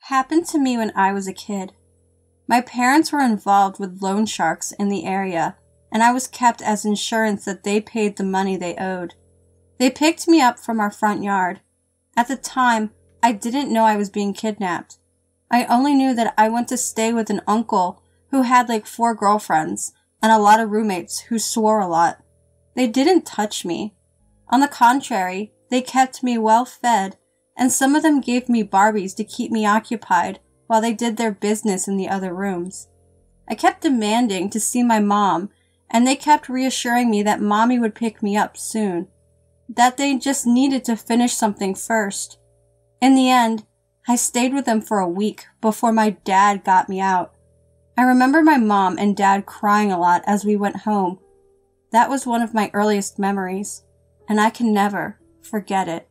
Happened to me when I was a kid. My parents were involved with loan sharks in the area, and I was kept as insurance that they paid the money they owed. They picked me up from our front yard. At the time, I didn't know I was being kidnapped. I only knew that I went to stay with an uncle who had like 4 girlfriends and a lot of roommates who swore a lot. They didn't touch me. On the contrary, they kept me well fed, and some of them gave me Barbies to keep me occupied while they did their business in the other rooms. I kept demanding to see my mom, and they kept reassuring me that mommy would pick me up soon, that they just needed to finish something first. In the end, I stayed with them for a week before my dad got me out. I remember my mom and dad crying a lot as we went home. That was one of my earliest memories, and I can never forget it.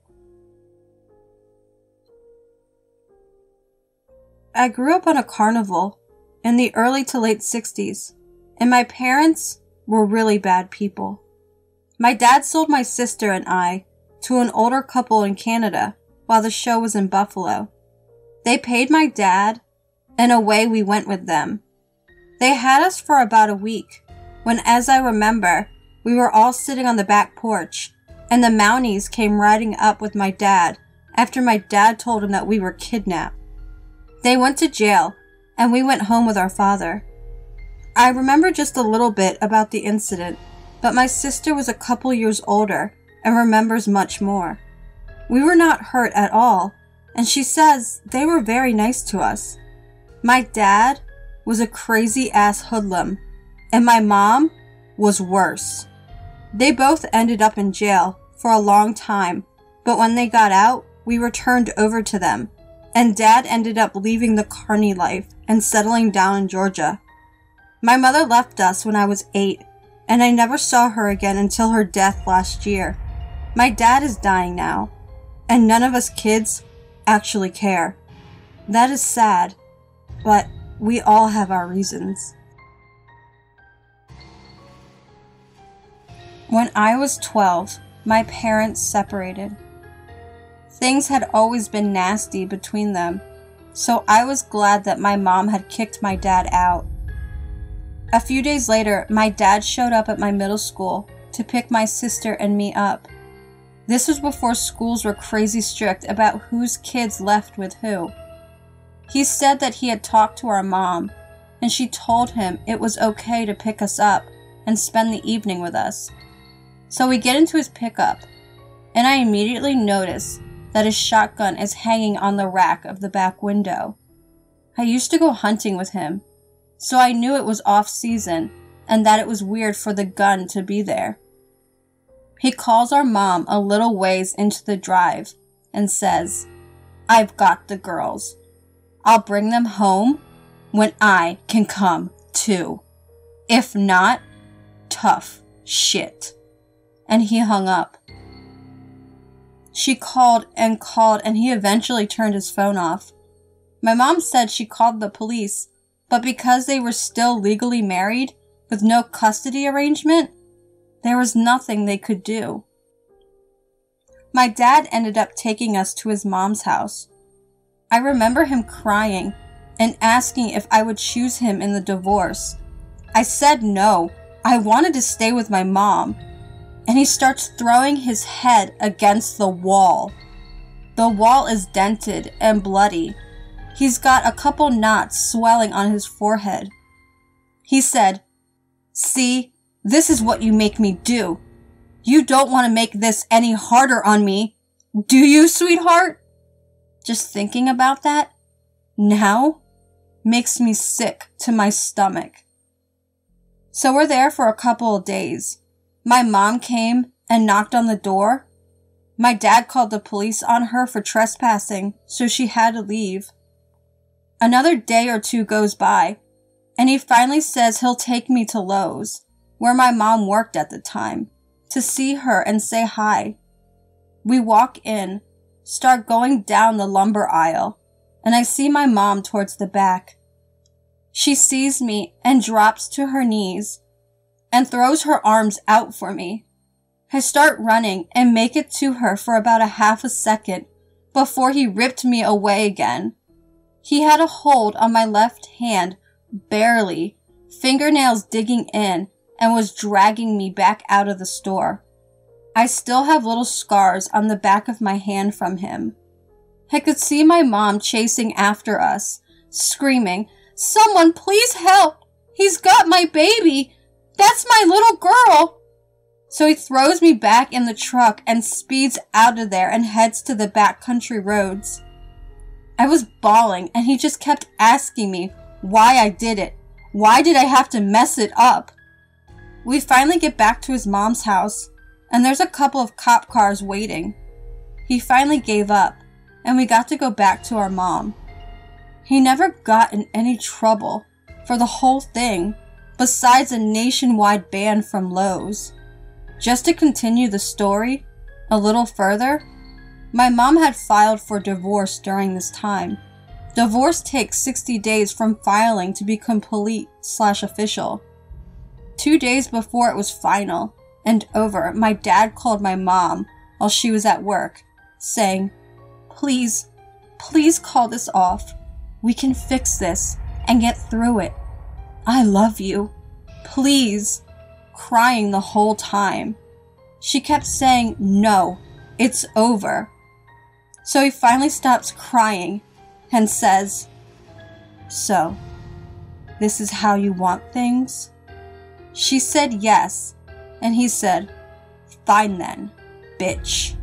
I grew up on a carnival in the early to late 60s, and my parents were really bad people. My dad sold my sister and I to an older couple in Canada while the show was in Buffalo. They paid my dad, and away we went with them. They had us for about a week, when, as I remember, we were all sitting on the back porch, and the Mounties came riding up with my dad after my dad told him that we were kidnapped. They went to jail, and we went home with our father. I remember just a little bit about the incident, but my sister was a couple years older and remembers much more. We were not hurt at all, and she says they were very nice to us. My dad was a crazy-ass hoodlum, and my mom was worse. They both ended up in jail for a long time, but when they got out, we were turned over to them, and Dad ended up leaving the carny life and settling down in Georgia. My mother left us when I was 8, and I never saw her again until her death last year. My dad is dying now, and none of us kids actually care. That is sad, but we all have our reasons. When I was 12, my parents separated. Things had always been nasty between them, so I was glad that my mom had kicked my dad out. A few days later, my dad showed up at my middle school to pick my sister and me up. This was before schools were crazy strict about whose kids left with who. He said that he had talked to our mom, and she told him it was okay to pick us up and spend the evening with us. So we get into his pickup, and I immediately notice that his shotgun is hanging on the rack of the back window. I used to go hunting with him, so I knew it was off-season and that it was weird for the gun to be there. He calls our mom a little ways into the drive and says, "I've got the girls. I'll bring them home when I can come too. If not, tough shit." And he hung up. She called, and he eventually turned his phone off. My mom said she called the police, but because they were still legally married, with no custody arrangement, there was nothing they could do. My dad ended up taking us to his mom's house. I remember him crying and asking if I would choose him in the divorce. I said no, I wanted to stay with my mom. And he starts throwing his head against the wall. The wall is dented and bloody. He's got a couple knots swelling on his forehead. He said, "See, this is what you make me do. You don't want to make this any harder on me, do you, sweetheart?" Just thinking about that now makes me sick to my stomach. So we're there for a couple of days. My mom came and knocked on the door. My dad called the police on her for trespassing, so she had to leave. Another day or two goes by, and he finally says he'll take me to Lowe's, where my mom worked at the time, to see her and say hi. We walk in, start going down the lumber aisle, and I see my mom towards the back. She sees me and drops to her knees, and throws her arms out for me. I start running and make it to her for about a half a second before he ripped me away again. He had a hold on my left hand, barely, fingernails digging in, and was dragging me back out of the store. I still have little scars on the back of my hand from him. I could see my mom chasing after us, screaming, "Someone please help! He's got my baby! That's my little girl!" So he throws me back in the truck and speeds out of there and heads to the backcountry roads. I was bawling and he just kept asking me why I did it. Why did I have to mess it up? We finally get back to his mom's house and there's a couple of cop cars waiting. He finally gave up and we got to go back to our mom. He never got in any trouble for the whole thing besides a nationwide ban from Lowe's. Just to continue the story a little further, my mom had filed for divorce during this time. Divorce takes 60 days from filing to be complete/official. 2 days before it was final and over, my dad called my mom while she was at work, saying, please call this off. We can fix this and get through it. I love you. Please. Crying the whole time. She kept saying, no, it's over. So he finally stops crying and says, so, this is how you want things? She said yes, and he said, fine then, bitch.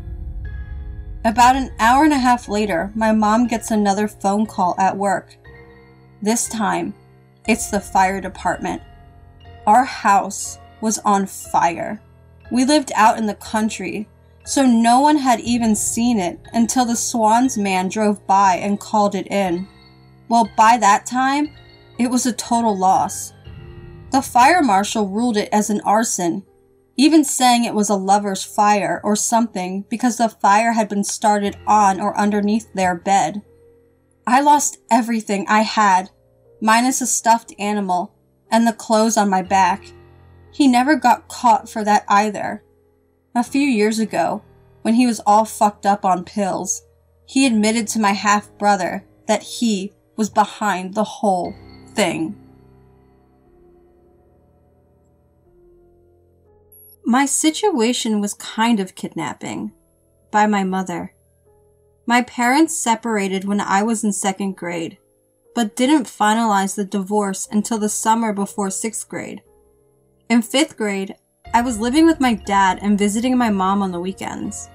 About an hour and a half later, my mom gets another phone call at work. This time, it's the fire department. Our house was on fire. We lived out in the country, so no one had even seen it until the Swans man drove by and called it in. Well, by that time, it was a total loss. The fire marshal ruled it as an arson, even saying it was a lover's fire or something because the fire had been started on or underneath their bed. I lost everything I had, minus a stuffed animal and the clothes on my back. He never got caught for that either. A few years ago, when he was all fucked up on pills, he admitted to my half-brother that he was behind the whole thing. My situation was kind of kidnapping by my mother. My parents separated when I was in 2nd grade, but didn't finalize the divorce until the summer before 6th grade. In 5th grade, I was living with my dad and visiting my mom on the weekends.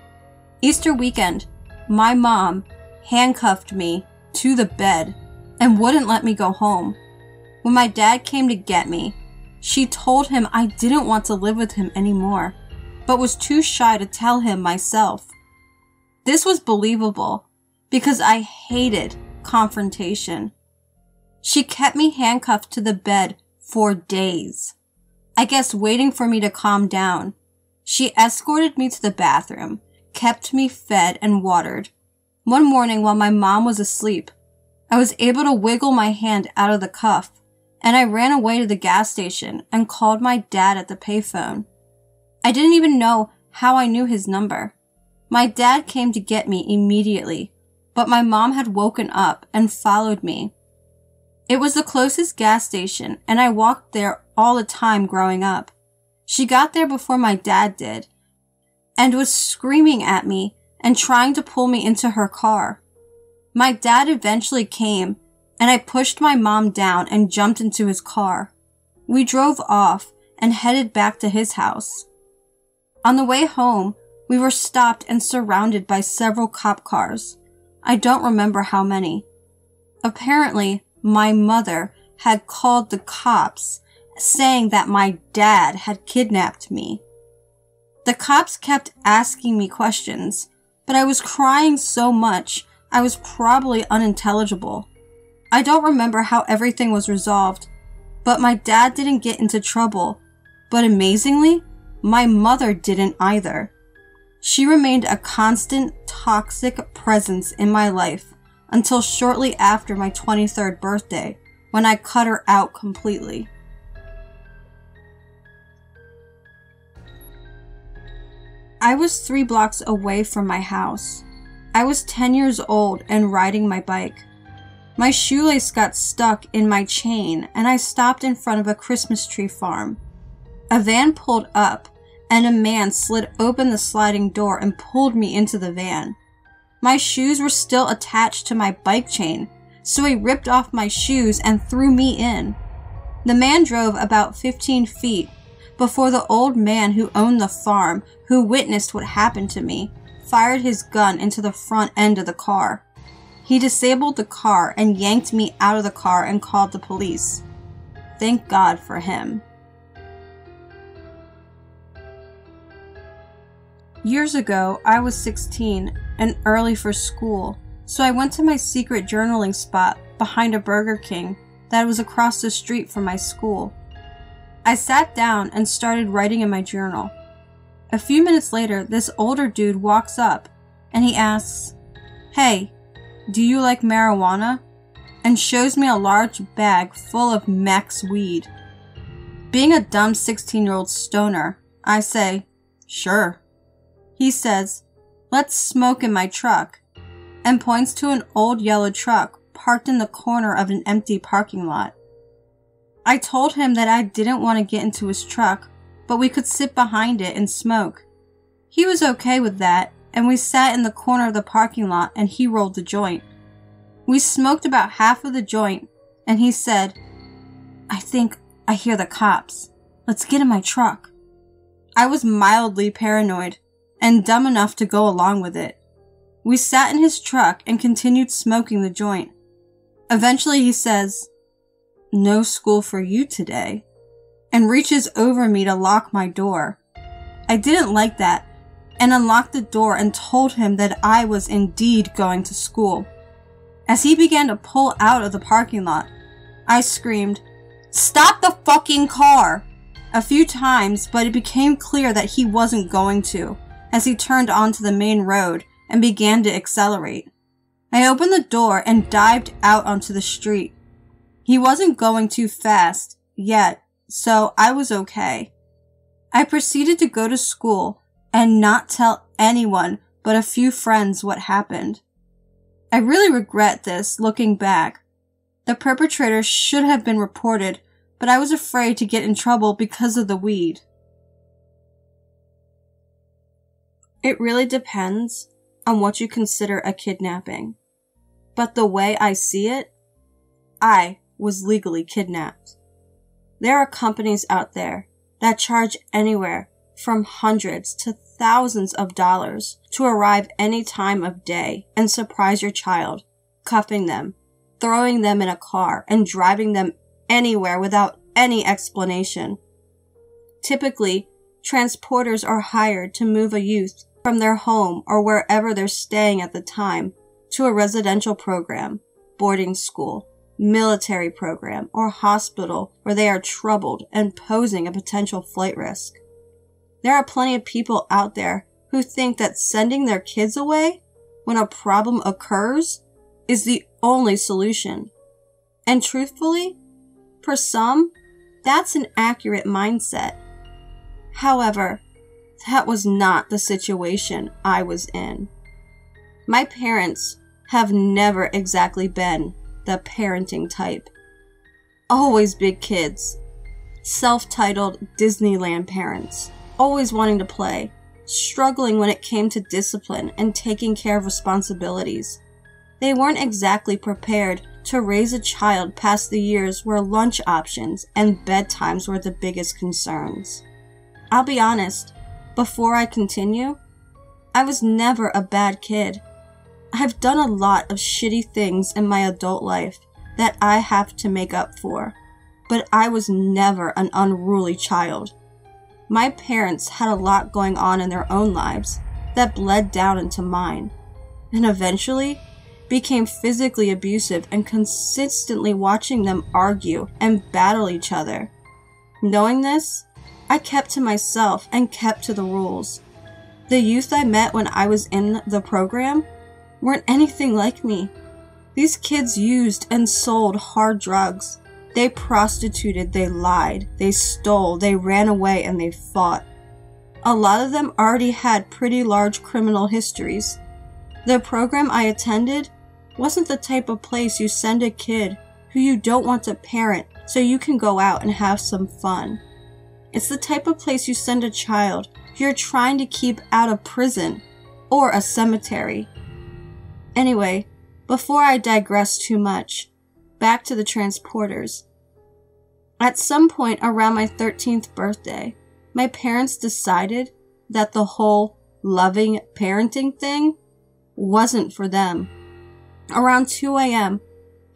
Easter weekend, my mom handcuffed me to the bed and wouldn't let me go home. When my dad came to get me, she told him I didn't want to live with him anymore, but was too shy to tell him myself. This was believable because I hated confrontation. She kept me handcuffed to the bed for days. I guess waiting for me to calm down. She escorted me to the bathroom, kept me fed and watered. One morning while my mom was asleep, I was able to wiggle my hand out of the cuff, and I ran away to the gas station and called my dad at the payphone. I didn't even know how I knew his number. My dad came to get me immediately, but my mom had woken up and followed me. It was the closest gas station, and I walked there all the time growing up. She got there before my dad did, and was screaming at me and trying to pull me into her car. My dad eventually came, and I pushed my mom down and jumped into his car. We drove off and headed back to his house. On the way home, we were stopped and surrounded by several cop cars. I don't remember how many. Apparently, my mother had called the cops saying that my dad had kidnapped me. The cops kept asking me questions, but I was crying so much I was probably unintelligible. I don't remember how everything was resolved, but my dad didn't get into trouble, but amazingly, my mother didn't either. She remained a constant, toxic presence in my life until shortly after my 23rd birthday, when I cut her out completely. I was 3 blocks away from my house. I was 10 years old and riding my bike. My shoelace got stuck in my chain and I stopped in front of a Christmas tree farm. A van pulled up and a man slid open the sliding door and pulled me into the van. My shoes were still attached to my bike chain, so he ripped off my shoes and threw me in. The man drove about 15 feet before the old man who owned the farm, who witnessed what happened to me, fired his gun into the front end of the car. He disabled the car and yanked me out of the car and called the police. Thank God for him. Years ago, I was 16 and early for school, so I went to my secret journaling spot behind a Burger King that was across the street from my school. I sat down and started writing in my journal. A few minutes later, this older dude walks up and he asks, "Hey, do you like marijuana?" and shows me a large bag full of Max weed. Being a dumb 16-year-old stoner, I say, "Sure." He says, "Let's smoke in my truck," and points to an old yellow truck parked in the corner of an empty parking lot. I told him that I didn't want to get into his truck, but we could sit behind it and smoke. He was okay with that, and we sat in the corner of the parking lot and he rolled the joint. We smoked about half of the joint, and he said, "I think I hear the cops. Let's get in my truck." I was mildly paranoid and dumb enough to go along with it. We sat in his truck and continued smoking the joint. Eventually he says, "No school for you today," and reaches over me to lock my door. I didn't like that and unlocked the door and told him that I was indeed going to school. As he began to pull out of the parking lot, I screamed, "Stop the fucking car!" a few times, but it became clear that he wasn't going to, as he turned onto the main road and began to accelerate. I opened the door and dived out onto the street. He wasn't going too fast yet, so I was okay. I proceeded to go to school and not tell anyone but a few friends what happened. I really regret this looking back. The perpetrator should have been reported, but I was afraid to get in trouble because of the weed. It really depends on what you consider a kidnapping. But the way I see it, I was legally kidnapped. There are companies out there that charge anywhere from hundreds to thousands of dollars to arrive any time of day and surprise your child, cuffing them, throwing them in a car, and driving them anywhere without any explanation. Typically, transporters are hired to move a youth from their home or wherever they're staying at the time to a residential program, boarding school, military program, or hospital where they are troubled and posing a potential flight risk. There are plenty of people out there who think that sending their kids away when a problem occurs is the only solution. And truthfully, for some, that's an accurate mindset. However, that was not the situation I was in. My parents have never exactly been the parenting type. Always big kids. Self-titled Disneyland parents. Always wanting to play. Struggling when it came to discipline and taking care of responsibilities. They weren't exactly prepared to raise a child past the years where lunch options and bedtimes were the biggest concerns. I'll be honest, before I continue, I was never a bad kid. I've done a lot of shitty things in my adult life that I have to make up for, but I was never an unruly child. My parents had a lot going on in their own lives that bled down into mine, and eventually became physically abusive and consistently watching them argue and battle each other. Knowing this, I kept to myself and kept to the rules. The youth I met when I was in the program weren't anything like me. These kids used and sold hard drugs. They prostituted, they lied, they stole, they ran away, and they fought. A lot of them already had pretty large criminal histories. The program I attended wasn't the type of place you send a kid who you don't want to parent so you can go out and have some fun. It's the type of place you send a child who you're trying to keep out of prison or a cemetery. Anyway, before I digress too much, back to the transporters. At some point around my 13th birthday, my parents decided that the whole loving parenting thing wasn't for them. Around 2 a.m.,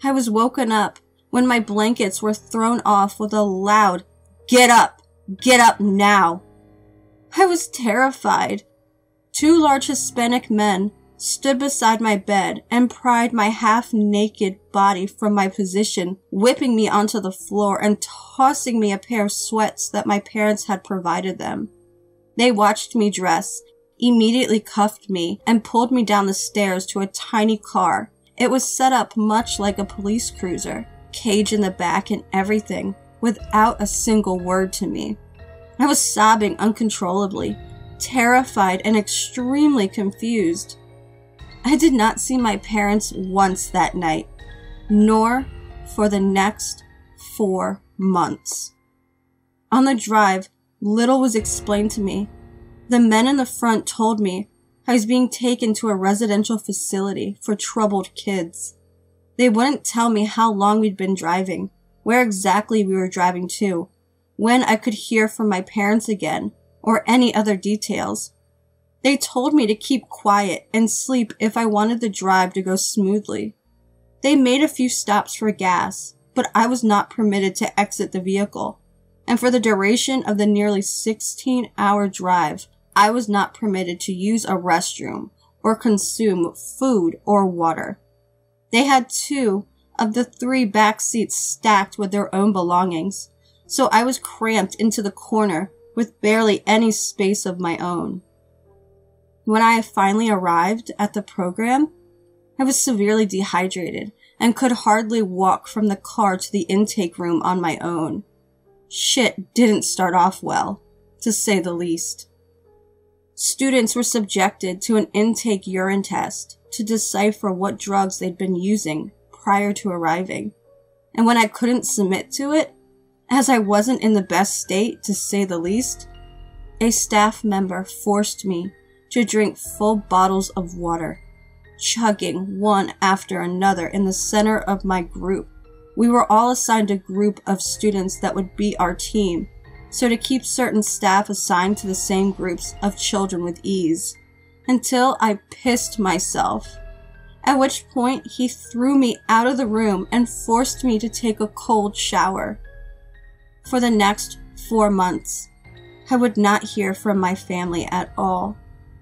I was woken up when my blankets were thrown off with a loud, "Get up! Get up now!" I was terrified. 2 large Hispanic men stood beside my bed and pried my half-naked body from my position, whipping me onto the floor and tossing me a pair of sweats that my parents had provided them. They watched me dress, immediately cuffed me, and pulled me down the stairs to a tiny car. It was set up much like a police cruiser, cage in the back and everything, without a single word to me. I was sobbing uncontrollably, terrified and extremely confused. I did not see my parents once that night, nor for the next 4 months. On the drive, little was explained to me. The men in the front told me I was being taken to a residential facility for troubled kids. They wouldn't tell me how long we'd been driving, where exactly we were driving to, when I could hear from my parents again, or any other details. They told me to keep quiet and sleep if I wanted the drive to go smoothly. They made a few stops for gas, but I was not permitted to exit the vehicle, and for the duration of the nearly 16-hour drive, I was not permitted to use a restroom or consume food or water. They had 2 of the 3 back seats stacked with their own belongings, so I was cramped into the corner with barely any space of my own. When I finally arrived at the program, I was severely dehydrated and could hardly walk from the car to the intake room on my own. Shit didn't start off well, to say the least. Students were subjected to an intake urine test to decipher what drugs they'd been using prior to arriving, and when I couldn't submit to it, as I wasn't in the best state to say the least, a staff member forced me to drink full bottles of water, chugging one after another in the center of my group. We were all assigned a group of students that would be our team, so to keep certain staff assigned to the same groups of children with ease, until I pissed myself, at which point he threw me out of the room and forced me to take a cold shower. For the next 4 months, I would not hear from my family at all.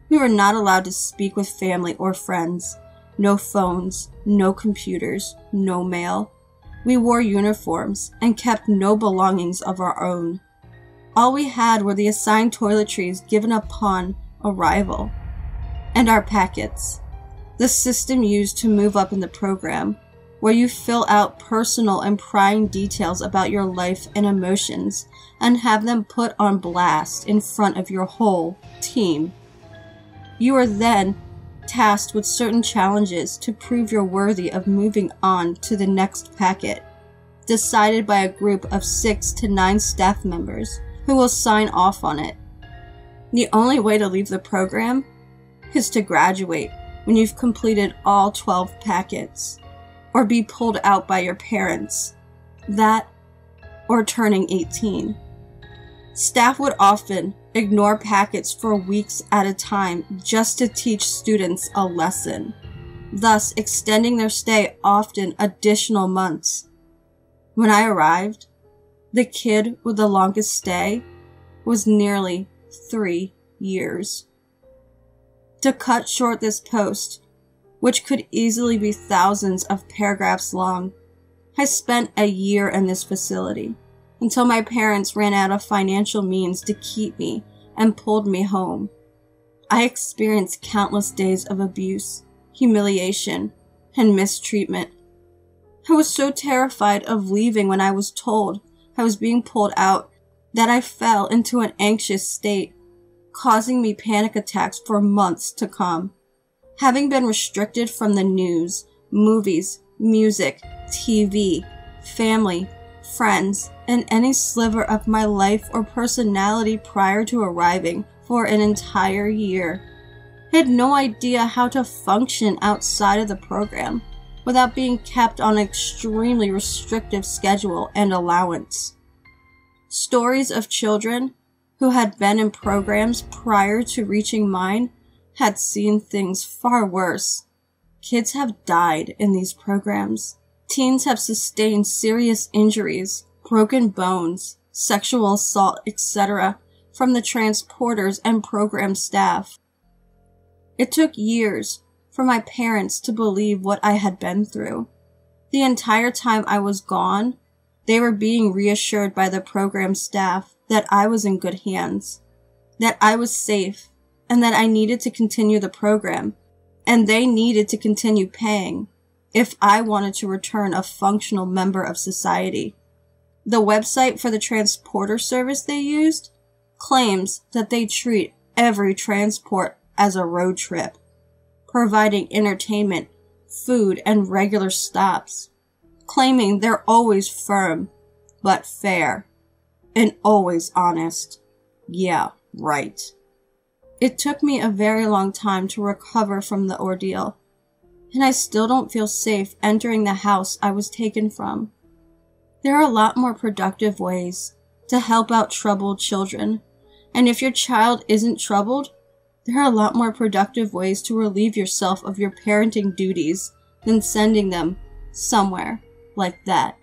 We were not allowed to speak with family or friends. No phones, no computers, no mail. We wore uniforms and kept no belongings of our own. All we had were the assigned toiletries given upon arrival, and our packets, the system used to move up in the program, where you fill out personal and prying details about your life and emotions and have them put on blast in front of your whole team. You are then tasked with certain challenges to prove you're worthy of moving on to the next packet, decided by a group of 6 to 9 staff members who will sign off on it. The only way to leave the program is to graduate when you've completed all 12 packets, or be pulled out by your parents, that or turning 18. Staff would often ignore packets for weeks at a time just to teach students a lesson, thus extending their stay often additional months. When I arrived, the kid with the longest stay was nearly 3 years. To cut short this post, which could easily be thousands of paragraphs long, I spent a year in this facility, until my parents ran out of financial means to keep me and pulled me home. I experienced countless days of abuse, humiliation, and mistreatment. I was so terrified of leaving when I was told I was being pulled out that I fell into an anxious state, causing me panic attacks for months to come. Having been restricted from the news, movies, music, TV, family, friends, and any sliver of my life or personality prior to arriving for an entire year. I had no idea how to function outside of the program without being kept on an extremely restrictive schedule and allowance. Stories of children who had been in programs prior to reaching mine had seen things far worse. Kids have died in these programs. Teens have sustained serious injuries, broken bones, sexual assault, etc. from the transporters and program staff. It took years for my parents to believe what I had been through. The entire time I was gone, they were being reassured by the program staff that I was in good hands, that I was safe, and that I needed to continue the program, and they needed to continue paying if I wanted to return a functional member of society. The website for the transporter service they used claims that they treat every transport as a road trip, providing entertainment, food, and regular stops, claiming they're always firm, but fair, and always honest. Yeah, right. It took me a very long time to recover from the ordeal, and I still don't feel safe entering the house I was taken from. There are a lot more productive ways to help out troubled children, and if your child isn't troubled, there are a lot more productive ways to relieve yourself of your parenting duties than sending them somewhere like that.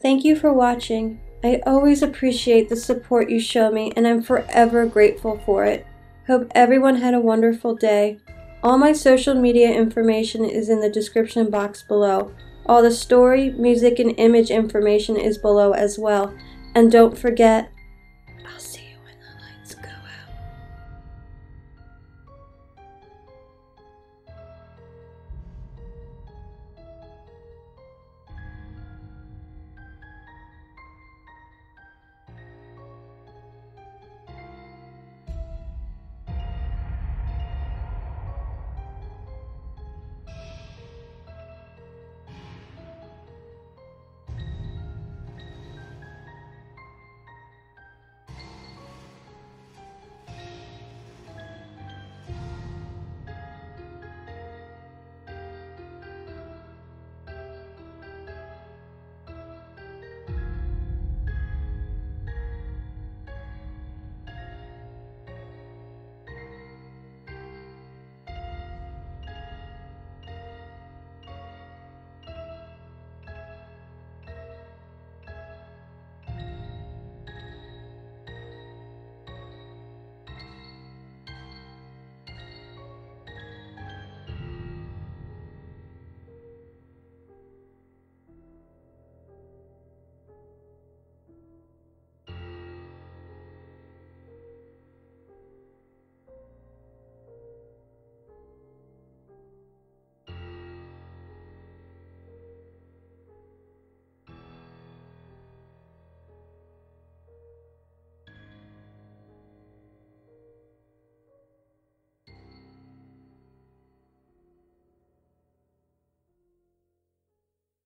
Thank you for watching. I always appreciate the support you show me, and I'm forever grateful for it. Hope everyone had a wonderful day. All my social media information is in the description box below. All the story, music, and image information is below as well. And don't forget,